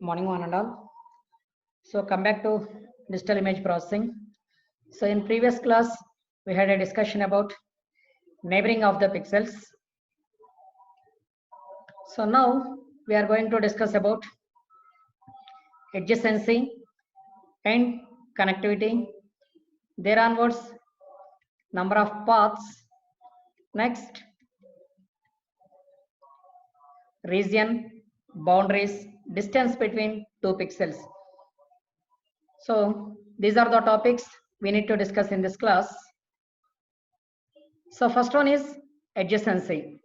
Morning one and all. So come back to digital image processing. So in previous class, we had a discussion about neighboring of the pixels. So now we are going to discuss about adjacency and connectivity. There onwards, number of paths. Next, region, boundaries, distance between two pixels. So these are the topics we need to discuss in this class. So first one is adjacency.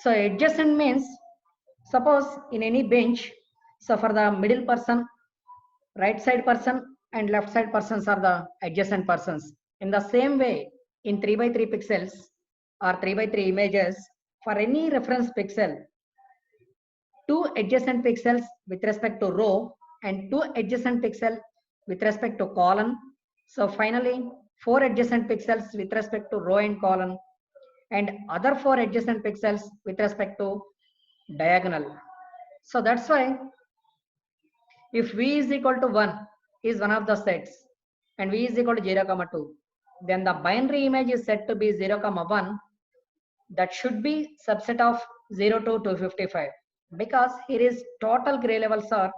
So adjacent means, suppose in any bench, so for the middle person, right side person and left side persons are the adjacent persons. In the same way, in 3 by 3 pixels or 3 by 3 images, for any reference pixel, two adjacent pixels with respect to row and two adjacent pixels with respect to column. So finally, 4 adjacent pixels with respect to row and column, and other 4 adjacent pixels with respect to diagonal. So that's why if v is equal to 1 is one of the sets and v is equal to 0 comma 2, then the binary image is set to be 0 comma 1. That should be subset of 0 to 255, because here is total gray levels are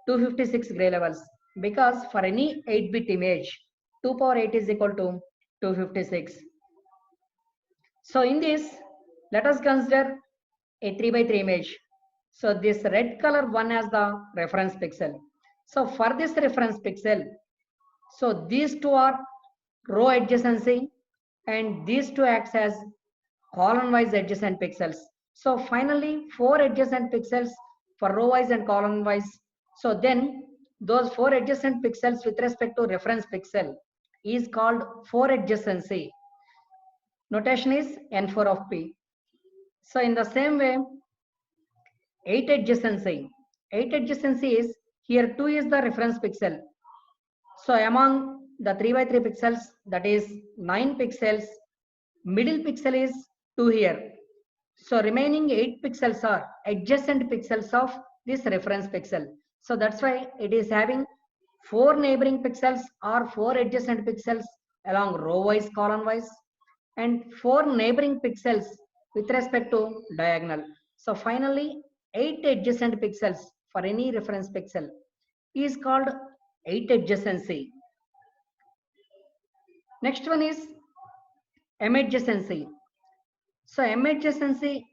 256 gray levels, because for any 8-bit image 2 power 8 is equal to 256. So in this, let us consider a 3 by 3 image. So this red color one as the reference pixel. So for this reference pixel, so these two are row adjacency and these two acts as column wise adjacent pixels. So finally 4 adjacent pixels for row wise and column wise. So then those 4 adjacent pixels with respect to reference pixel is called 4 adjacency. Notation is N4 of P. So in the same way, 8 adjacency. 8 adjacency is, here 2 is the reference pixel. So among the 3 by 3 pixels, that is 9 pixels, middle pixel is 2 here. So remaining 8 pixels are adjacent pixels of this reference pixel. So that's why it is having 4 neighboring pixels or 4 adjacent pixels along row wise, column wise, and 4 neighboring pixels with respect to diagonal. So finally 8 adjacent pixels for any reference pixel is called 8 adjacency. Next one is M adjacency. So M adjacency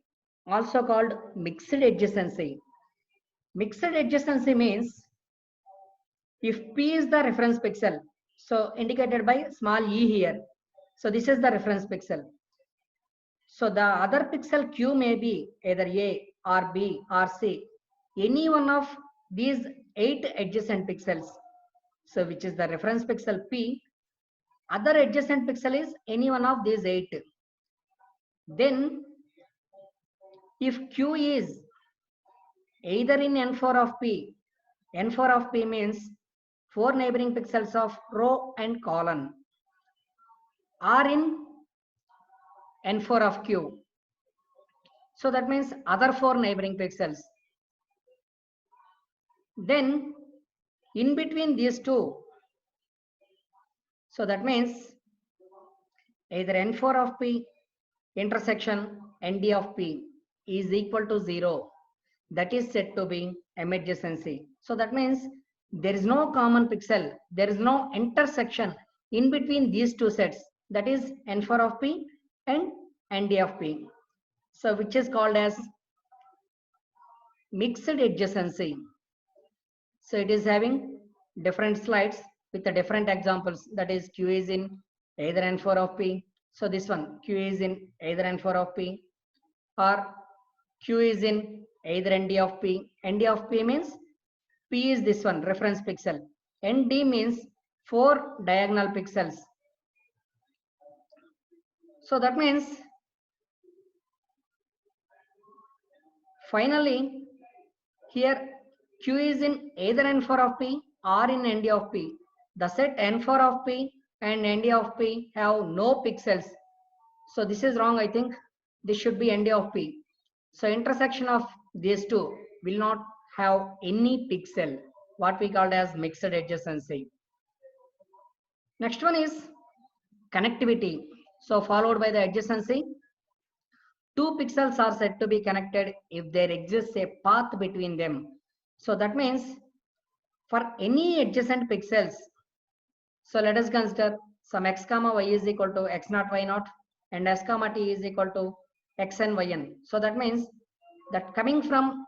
also called mixed adjacency. Mixed adjacency means if P is the reference pixel, so indicated by small e here. So this is the reference pixel. So the other pixel Q may be either A or B or C, any one of these 8 adjacent pixels. So which is the reference pixel P, other adjacent pixel is any one of these 8. Then if Q is either in N4 of P, N4 of P means 4 neighboring pixels of row and column, or in N4 of Q. So that means other 4 neighboring pixels. Then in between these two, so that means either N4 of P intersection ND of P is equal to 0. That is said to be M adjacency. So that means there is no common pixel, there is no intersection in between these two sets, that is N4 of P and ND of P. So which is called as mixed adjacency. So it is having different slides with the different examples, that is Q is in either N4 of P. So this one Q is in either N4 of P, or Q is in either ND of P. ND of P means P is this one reference pixel. ND means 4 diagonal pixels. So that means finally here Q is in either N4 of P or in ND of P. The set N4 of P and ND of P have no pixels. So this is wrong, I think. This should be ND of P. So intersection of these two will not have any pixel, what we called as mixed adjacency. Next one is connectivity. So followed by the adjacency, two pixels are said to be connected if there exists a path between them. So that means for any adjacent pixels, so let us consider some x comma y is equal to x naught y naught and s comma t is equal to xn yn. So that means that coming from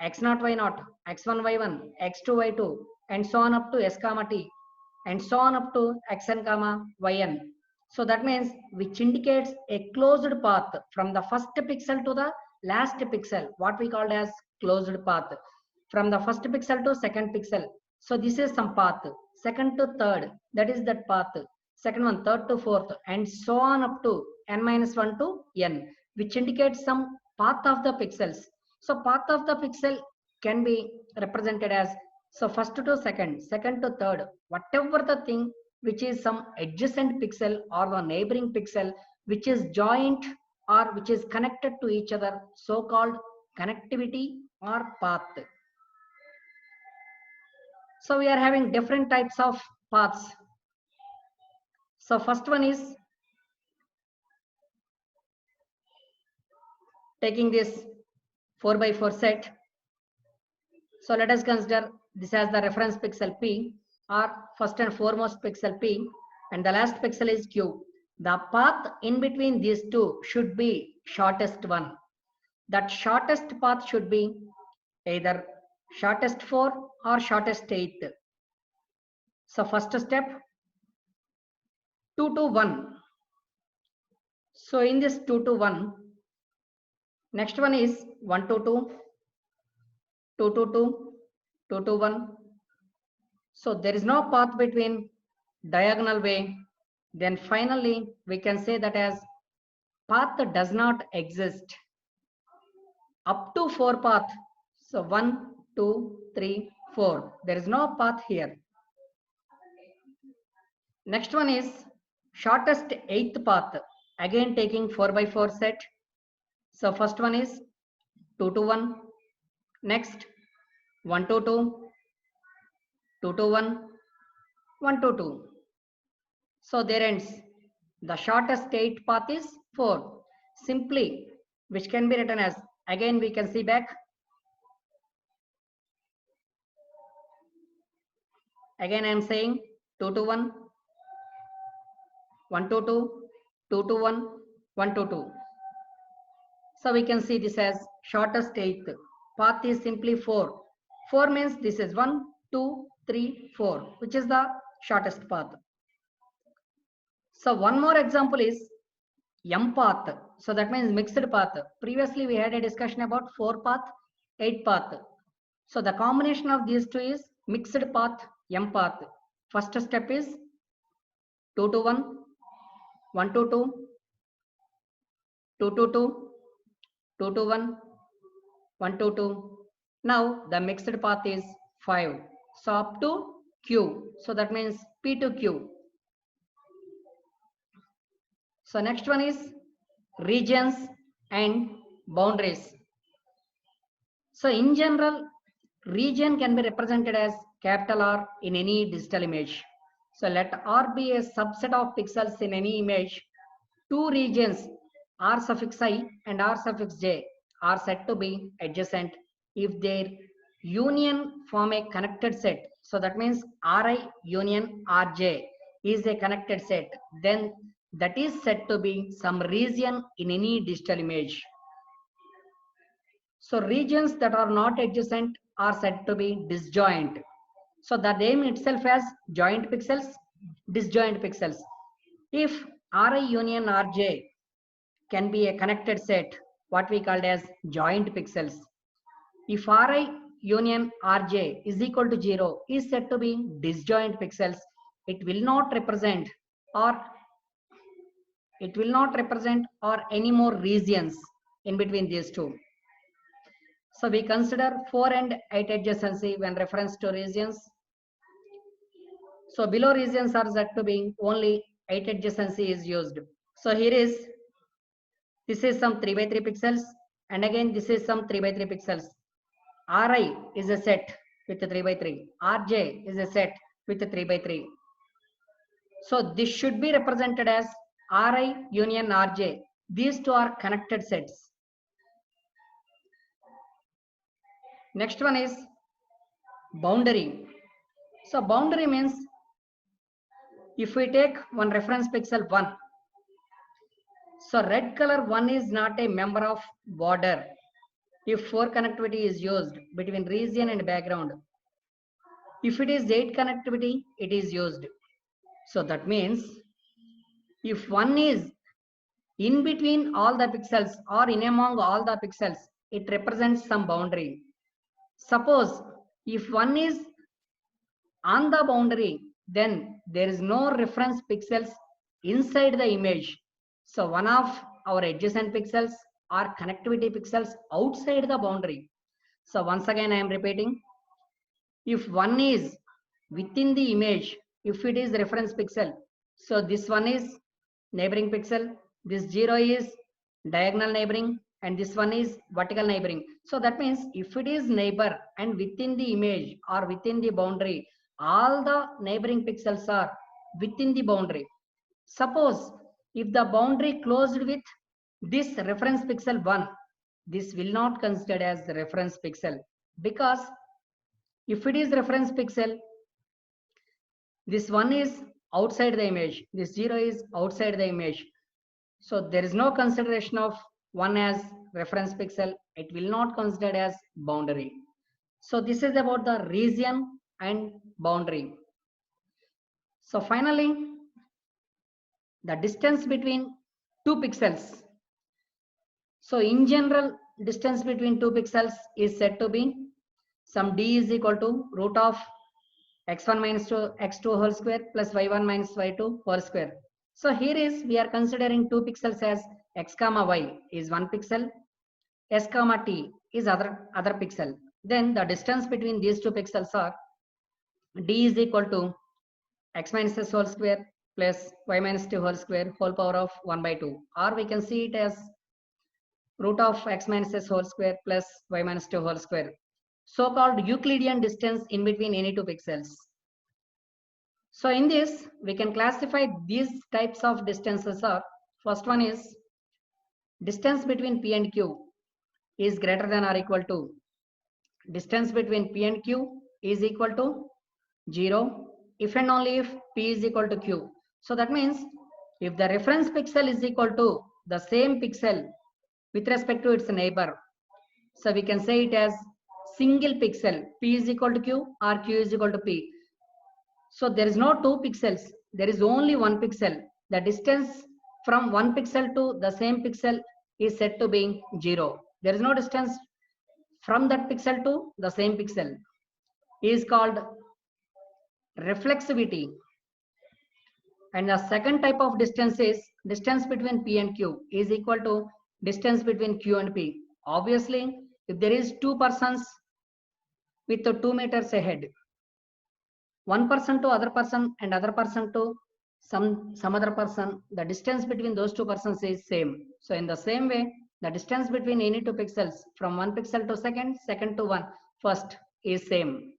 x naught y naught, x1 y1, x2 y2 and so on up to s comma t and so on up to xn comma yn. So that means which indicates a closed path from the first pixel to the last pixel, what we called as closed path. From the first pixel to second pixel. So this is some path. Second to third, that is that path. Second one, third to fourth, and so on up to n-1 to n, which indicates some path of the pixels. So path of the pixel can be represented as, so first to second, second to third, whatever the thing which is some adjacent pixel or the neighboring pixel which is joint or which is connected to each other, so called connectivity or path. So we are having different types of paths. So first one is taking this 4x4 set. So let us consider this as the reference pixel P, or first and foremost pixel P, and the last pixel is Q. The path in between these two should be shortest one. That shortest path should be either shortest 4 or shortest 8. So first step, 2 to 1. So in this 2 to 1, next one is 1 to 2, 2 to 2, 2 to 1. So there is no path between diagonal way. Then finally we can say that as path does not exist up to 4 path. So 1, 2, 3, 4. There is no path here. Next one is shortest 8th path. Again taking 4x4 set. So first one is 2 to 1. Next 1 to 2, 2 to 1, 1 to 2. So there ends. The shortest 8th path is 4. Simply, which can be written as, again we can see back. Again I am saying 2 to 1, 1 to 2, 2 to 1, 1 to 2. So we can see this as shortest 8th. Path is simply 4. 4 means this is 1, 2, 3, 4, which is the shortest path. So one more example is M path. So that means mixed path. Previously we had a discussion about 4 path, 8 path. So the combination of these two is mixed path, M path. First step is 2 to 1, 1 to 2, 2 to 2, 2 to 1, 1 to 2. Now the mixed path is 5. So up to Q. So that means P to Q. So next one is regions and boundaries. So in general, region can be represented as capital R in any digital image. So let R be a subset of pixels in any image. Two regions R suffix I and R suffix J are said to be adjacent if their union form a connected set. So that means Ri union Rj is a connected set. Then that is said to be some region in any digital image. So regions that are not adjacent are said to be disjoint. So the name itself has joint pixels, disjoint pixels. If Ri union Rj can be a connected set, what we called as joint pixels. If Ri union Rj is equal to 0 is said to be disjoint pixels. It will not represent or any more regions in between these two. So we consider 4 and 8 adjacency when reference to regions. So below regions are said to be only 8 adjacency is used. So here is, this is some 3 by 3 pixels and again this is some 3 by 3 pixels. Ri is a set with 3 by 3. Rj is a set with 3 by 3. So this should be represented as Ri union Rj. These two are connected sets. Next one is boundary. So boundary means if we take one reference pixel 1, so red color 1 is not a member of border if 4 connectivity is used between region and background. If it is 8 connectivity, it is used. So that means if 1 is in between all the pixels or in among all the pixels, it represents some boundary. Suppose if 1 is on the boundary, then there is no reference pixels inside the image. So one of our adjacent pixels are connectivity pixels outside the boundary. So once again, I am repeating, if one is within the image, if it is reference pixel, so this one is neighboring pixel, this 0 is diagonal neighboring, and this one is vertical neighboring. So that means if it is neighbor and within the image or within the boundary, all the neighboring pixels are within the boundary. Suppose if the boundary closed with this reference pixel 1, this will not considered as the reference pixel, because if it is reference pixel, this 1 is outside the image, this 0 is outside the image. So there is no consideration of 1 as reference pixel. It will not considered as boundary. So this is about the region and boundary. So finally, the distance between two pixels. So in general, distance between two pixels is said to be some d is equal to root of x1 minus 2 x2 whole square plus y1 minus y2 whole square. So here is we are considering two pixels as x comma y is one pixel, s comma t is other pixel. Then the distance between these two pixels are d is equal to x minus s whole square plus y minus 2 whole square whole power of 1 by 2, or we can see it as root of x minus s whole square plus y minus 2 whole square. So called Euclidean distance in between any two pixels. So in this, we can classify these types of distances are, first one is distance between P and Q is greater than or equal to, distance between P and Q is equal to 0 if and only if P is equal to Q. So that means if the reference pixel is equal to the same pixel with respect to its neighbor, so we can say it as single pixel, P is equal to Q or Q is equal to P. So there is no two pixels, there is only one pixel. The distance from one pixel to the same pixel is said to be 0. There is no distance from that pixel to the same pixel. Is called reflexivity. And the second type of distance is distance between P and Q is equal to distance between Q and P. Obviously, if there is two persons with 2 meters ahead, one person to other person and other person to some other person, the distance between those two persons is same. So in the same way, the distance between any two pixels from one pixel to second, second to one, first is same.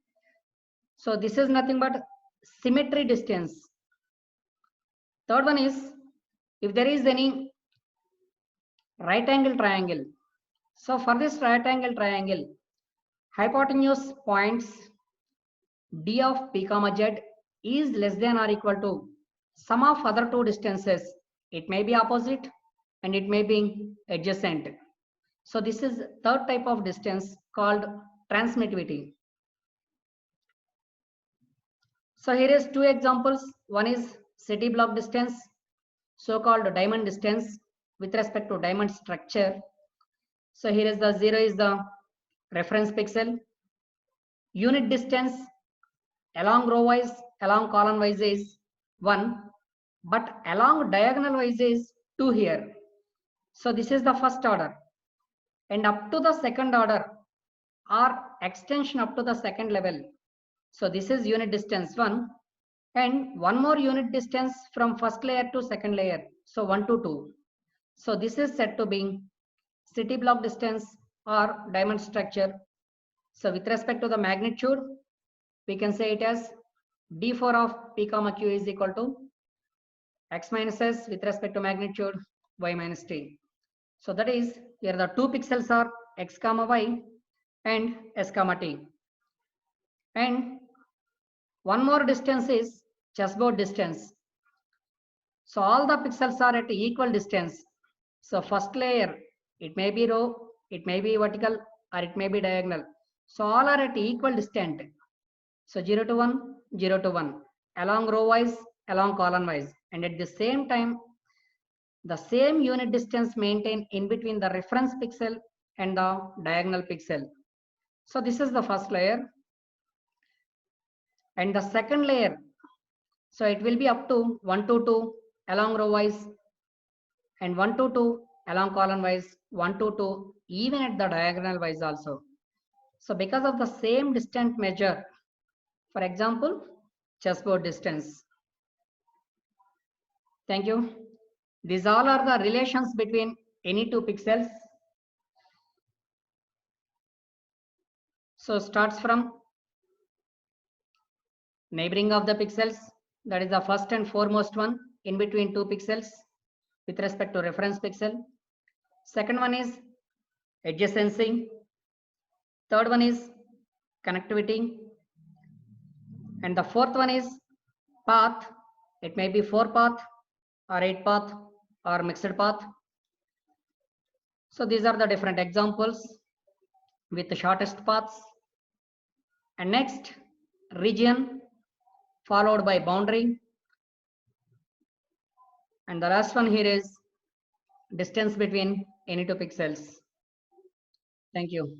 So this is nothing but symmetry distance. Third one is if there is any right angle triangle. So for this right angle triangle, hypotenuse points d of p comma z is less than or equal to sum of other two distances. It may be opposite and it may be adjacent. So this is third type of distance called transmittivity. So here is two examples. One is city block distance, so-called diamond distance with respect to diamond structure. So here is the 0 is the reference pixel. Unit distance along row wise, along column wise is 1, but along diagonal wise is 2 here. So this is the first order. And up to the second order or extension up to the second level. So this is unit distance 1, and one more unit distance from first layer to second layer. So 1 to 2. So this is said to be city block distance or diamond structure. So with respect to the magnitude, we can say it as d4 of p comma q is equal to x minus s with respect to magnitude y minus t. So that is, here the two pixels are x comma y and s comma t. And one more distance is chessboard distance. So all the pixels are at equal distance. So first layer, it may be row, it may be vertical, or it may be diagonal. So all are at equal distance. So 0 to 1, 0 to 1, along row wise, along column wise. And at the same time, the same unit distance maintained in between the reference pixel and the diagonal pixel. So this is the first layer. And the second layer, so it will be up to 1 to 2 along row wise and 1 to 2 along column wise, 1 to 2 even at the diagonal wise also. So because of the same distance measure, for example, chessboard distance. Thank you. These all are the relations between any two pixels. So starts from neighboring of the pixels, that is the first and foremost one in between two pixels with respect to reference pixel. Second one is adjacency. Third one is connectivity. And the fourth one is path. It may be 4 path or 8 path or mixed path. So these are the different examples with the shortest paths. And next, region followed by boundary. And the last one here is distance between any two pixels. Thank you.